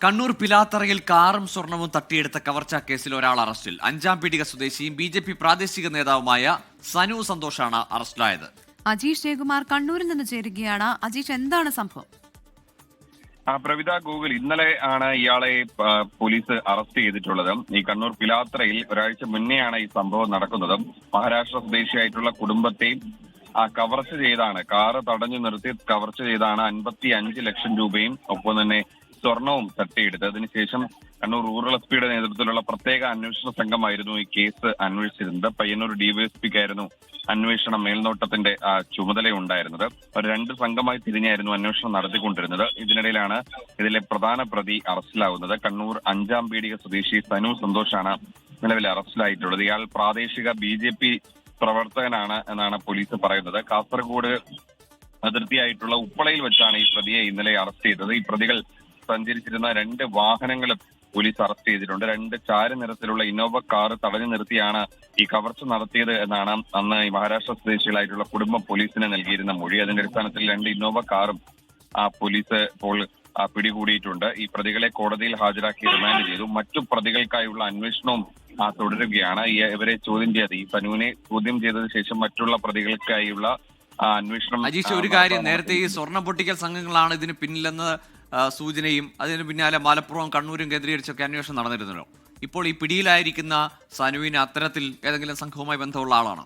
കണ്ണൂർ പിലാത്തറയിൽ കാറും സ്വർണവും തട്ടിയെടുത്ത കവർച്ചാ കേസിൽ ഒരാൾ അറസ്റ്റിൽ. 5-ാം പീടിക സ്വദേശിയും BJP പ്രാദേശിക നേതാവുമായ സനു സന്തോഷാണ് അറസ്റ്റിലായത്. അജീഷ് ജയകുമാർ കണ്ണൂരിൽ നിന്ന് ചേരുകയാണ്. അജീഷ്, എന്താണ് സംഭവം? പ്രവിത ഗൂഗിൾ, ഇന്നലെ ആണ് ഇയാളെ പോലീസ് അറസ്റ്റ് ചെയ്തിട്ടുള്ളത്. ഈ കണ്ണൂർ പിലാത്തറയിൽ ഒരാഴ്ച മുന്നെയാണ് ഈ സംഭവം നടക്കുന്നത്. മഹാരാഷ്ട്ര സ്വദേശിയായിട്ടുള്ള കുടുംബത്തെ കവർച്ച ചെയ്താണ്, കാറ് തടഞ്ഞു നിർത്തി കവർച്ച ചെയ്താണ് 55 ലക്ഷം രൂപയും ഒപ്പം തന്നെ സ്വർണവും തട്ടിയെടുത്ത്. അതിനുശേഷം കണ്ണൂർ റൂറൽ എസ്പിയുടെ നേതൃത്വത്തിലുള്ള പ്രത്യേക അന്വേഷണ സംഘമായിരുന്നു ഈ കേസ് അന്വേഷിച്ചിരുന്നത്. പയ്യന്നൂർ ഡിവൈഎസ്പിക്കായിരുന്നു അന്വേഷണ മേൽനോട്ടത്തിന്റെ ചുമതലയുണ്ടായിരുന്നത്. ഒരു 2 സംഘമായി തിരിഞ്ഞായിരുന്നു അന്വേഷണം നടത്തിക്കൊണ്ടിരുന്നത്. ഇതിനിടയിലാണ് ഇതിലെ പ്രധാന പ്രതി അറസ്റ്റിലാവുന്നത്. കണ്ണൂർ 5-ാം പീടിക സ്വദേശി സനു സന്തോഷാണ് നിലവിൽ അറസ്റ്റിലായിട്ടുള്ളത്. ഇയാൾ പ്രാദേശിക BJP പ്രവർത്തകനാണ് എന്നാണ് പോലീസ് പറയുന്നത്. കാസർഗോഡ് അതിർത്തിയായിട്ടുള്ള ഉപ്പളയിൽ വെച്ചാണ് ഈ പ്രതിയെ ഇന്നലെ അറസ്റ്റ് ചെയ്തത്. ഈ പ്രതികൾ സഞ്ചരിച്ചിരുന്ന 2 വാഹനങ്ങളും പോലീസ് അറസ്റ്റ് ചെയ്തിട്ടുണ്ട്. 2 ചാരനിറത്തിലുള്ള ഇന്നോവ കാർ തടഞ്ഞു നിർത്തിയാണ് ഈ കവർച്ച നടത്തിയത് എന്നാണ് അന്ന് ഈ മഹാരാഷ്ട്ര സ്വദേശികളായിട്ടുള്ള കുടുംബം പോലീസിന് നൽകിയിരുന്ന മൊഴി. അതിന്റെ അടിസ്ഥാനത്തിൽ 2 ഇന്നോവ കാറും പോലീസ് ഇപ്പോൾ പിടികൂടിയിട്ടുണ്ട്. ഈ പ്രതികളെ കോടതിയിൽ ഹാജരാക്കി റിമാൻഡ് ചെയ്തു. മറ്റു പ്രതികൾക്കായുള്ള അന്വേഷണവും തുടരുകയാണ്. ഇവരെ ചോദ്യം ചെയ്ത് ഈ സനുവിനെ ചോദ്യം ചെയ്തതിനു ശേഷം മറ്റുള്ള പ്രതികൾക്കായുള്ള അന്വേഷണം. അജീഷ്, ഒരു കാര്യം, നേരത്തെ ഈ സ്വർണ്ണ പൊട്ടിക്കൽ സംഘങ്ങളാണ് ഇതിന് പിന്നിലെന്ന് സൂചനയും അതിന് പിന്നാലെ മലപ്പുറവും കണ്ണൂരും കേന്ദ്രീകരിച്ചൊക്കെ അന്വേഷണം നടന്നിരുന്നല്ലോ. ഇപ്പോൾ ഈ പിടിയിലായിരിക്കുന്ന സനുവിന് അത്തരത്തിൽ ഏതെങ്കിലും സംഘവുമായി ബന്ധമുള്ള ആളാണോ?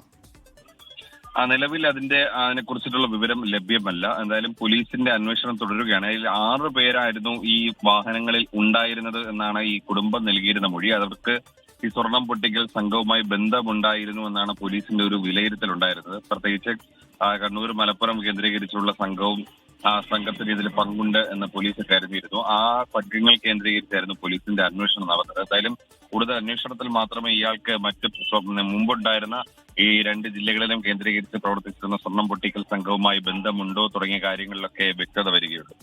നിലവിൽ അതിനെ കുറിച്ചിട്ടുള്ള വിവരം ലഭ്യമല്ല. എന്തായാലും പോലീസിന്റെ അന്വേഷണം തുടരുകയാണ്. അതിൽ 6 പേരായിരുന്നു ഈ വാഹനങ്ങളിൽ ഉണ്ടായിരുന്നത് എന്നാണ് ഈ കുടുംബം നൽകിയിരുന്ന മൊഴി. അവർക്ക് ഈ സ്വർണം പൊട്ടിക്കൽ സംഘവുമായി ബന്ധമുണ്ടായിരുന്നു എന്നാണ് പോലീസിന്റെ ഒരു വിലയിരുത്തൽ ഉണ്ടായിരുന്നത്. പ്രത്യേകിച്ച് കണ്ണൂർ മലപ്പുറം കേന്ദ്രീകരിച്ചുള്ള സംഘത്തിന് ഇതിൽ പങ്കുണ്ട് എന്ന് പോലീസ് കരുതിയിരുന്നു. ആ സംഘങ്ങൾ കേന്ദ്രീകരിച്ചായിരുന്നു പോലീസിന്റെ അന്വേഷണം നടന്നത്. എന്തായാലും കൂടുതൽ അന്വേഷണത്തിൽ മാത്രമേ ഇയാൾക്ക് മുമ്പുണ്ടായിരുന്ന ഈ 2 ജില്ലകളിലും കേന്ദ്രീകരിച്ച് പ്രവർത്തിച്ചിരുന്ന സ്വർണം പൊട്ടിക്കൽ സംഘവുമായി ബന്ധമുണ്ടോ തുടങ്ങിയ കാര്യങ്ങളിലൊക്കെ വ്യക്തത വരികയുള്ളൂ.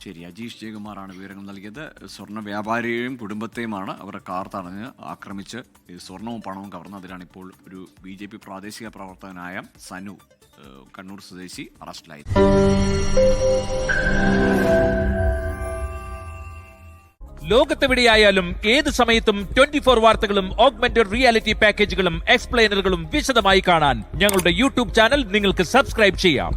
ശരി, അജീഷ് ജയകുമാറാണ് വിവരങ്ങൾ നൽകിയത്. സ്വർണ്ണ വ്യാപാരിയെയും കുടുംബത്തെയുമാണ് അവരുടെ കാർ തടഞ്ഞ് ആക്രമിച്ച് സ്വർണവും പണവും കവർന്നതിലാണ് ഇപ്പോൾ ഒരു BJP പ്രാദേശിക പ്രവർത്തകനായ സനു കണ്ണൂർ സ്വദേശി അറസ്റ്റിലായത്. ലോകത്തെവിടെയായാലും ഏത് സമയത്തും 24 വാർത്തകളും ഓഗ്മെന്റഡ് റിയാലിറ്റി പാക്കേജുകളും എക്സ്പ്ലെയിനറുകളും വിശദമായി കാണാൻ ഞങ്ങളുടെ YouTube ചാനൽ നിങ്ങൾക്ക് സബ്സ്ക്രൈബ് ചെയ്യാം.